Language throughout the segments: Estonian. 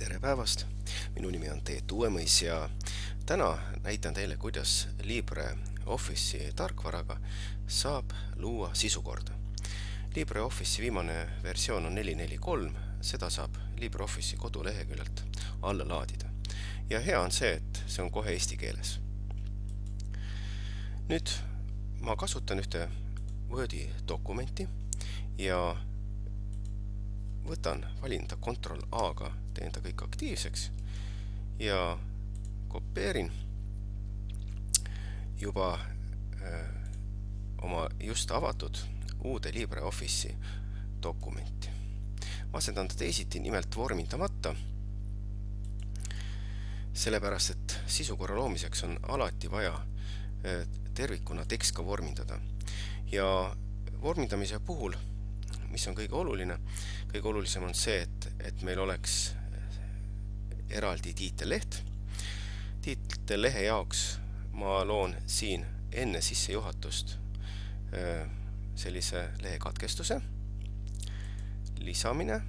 Tere päevast! Minu nimi on Teet Uuemõis ja täna näitan teile, kuidas LibreOffice'i tarkvaraga saab luua sisukorda. LibreOffice'i viimane versioon on 4.4.3, seda saab LibreOffice'i koduleheküljelt alla laadida. Ja hea on see, et see on kohe eesti keeles. Nüüd ma kasutan ühte Wordi dokumenti ja valin ta Ctrl+A-ga, teen ta kõik aktiivseks ja kopeerin juba oma just avatud uude LibreOffice'i dokumenti. Ma asendan ta teisiti, nimelt vormindamata, sellepärast, et sisukorra loomiseks on alati vaja tervikuna tekst ka vormindada. Ja vormindamise puhul, mis on kõige olulisem on see, et meil oleks eraldi tiitelleht. Tiitellehe jaoks ma loon siin enne sissejuhatust sellise lehe katkestuse, lisamine,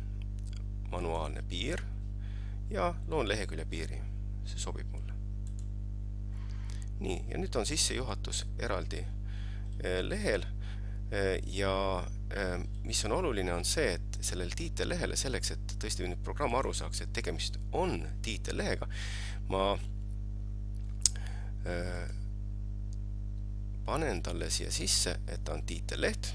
manuaalne piir ja loon lehekülje piiri. See sobib mulle. Nii, ja nüüd on sissejuhatus eraldi lehel ja mis on oluline on see, et sellel tiitellehele selleks, et tõesti nüüd programm aru saaks, et tegemist on tiitellehega, ma panen talle siia sisse, et ta on tiitelleht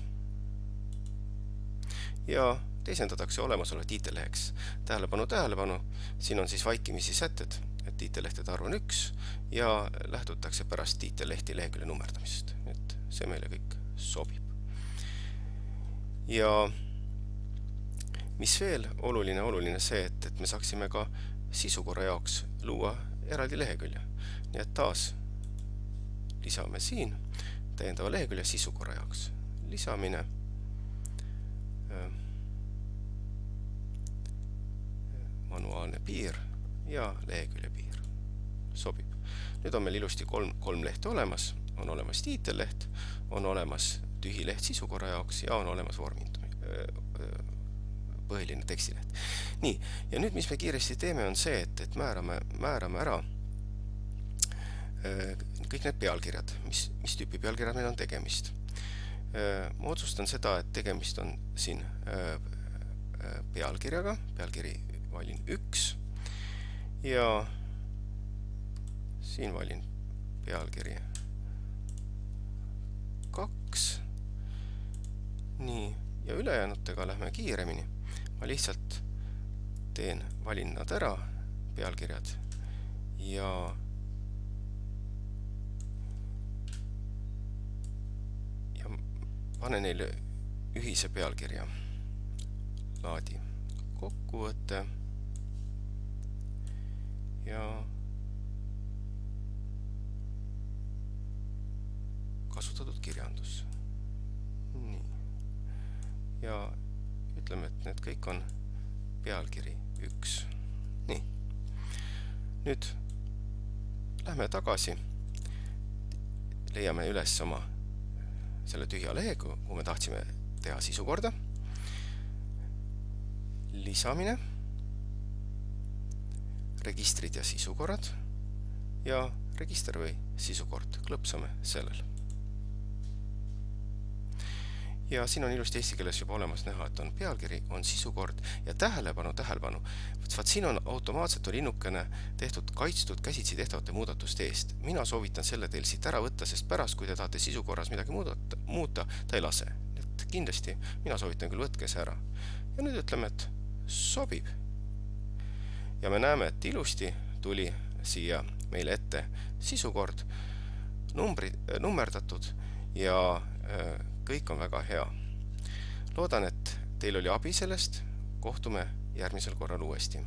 ja teisendatakse olemasolev tiitelleheks. Tähelepanu, siin on siis vaikimisi sätted, et tiitellehtede arv on 1 ja lähtutakse pärast tiitellehti lehekülje nummerdamisest. Et see meile kõik sobib. Ja mis veel oluline see, et me saaksime ka sisukorra jaoks luua eraldi lehekülje. Nii et taas lisame siin täiendava lehekülje sisukorra jaoks. Lisamine, manuaalne piir ja lehekülje piir. Sobib. Nüüd on meil ilusti kolm lehte olemas. On olemas tiitelleht, on olemas tühi leht sisukorra jaoks ja on olemas põhiline tekstileht. Nii, ja nüüd mis me kiiresti teeme on see, et määrame ära kõik need pealkirjad, mis tüüpi pealkirjad meil on tegemist. Ma otsustan seda, et tegemist on siin pealkirjaga, pealkiri valin 1 ja siin valin pealkiri 2. Nii, ja ülejäänutega lähme kiiremini. Ma lihtsalt valin nad ära, pealkirjad, ja panen neile ühise pealkirja. Laadi kokkuvõte ja kasutatud kirjandus. Nii. Ja ütleme, et need kõik on pealkiri 1. Nii. Nüüd lähme tagasi, leiame üles oma selle tühja lehe, kuhu me tahtsime teha sisukorda. Lisamine, registrid ja sisukorrad ja register või sisukord. Klõpsame sellel. Ja siin on ilusti eesti keeles juba olemas näha, et on pealkiri, on sisukord ja tähelepanu. Siin on automaatselt linnukene tehtud kaitstud käsitsi tehtavate muudatuste eest. Mina soovitan selle teil siit ära võtta, sest pärast, kui te tahate sisukorras midagi muuta, ta ei lase. Et kindlasti mina soovitan küll võtke see ära. Ja nüüd ütleme, et sobib. Ja me näeme, et ilusti tuli siia meile ette sisukord, nummerdatud ja kõik on väga hea. Loodan, et teil oli abi sellest. Kohtume järgmisel korral uuesti.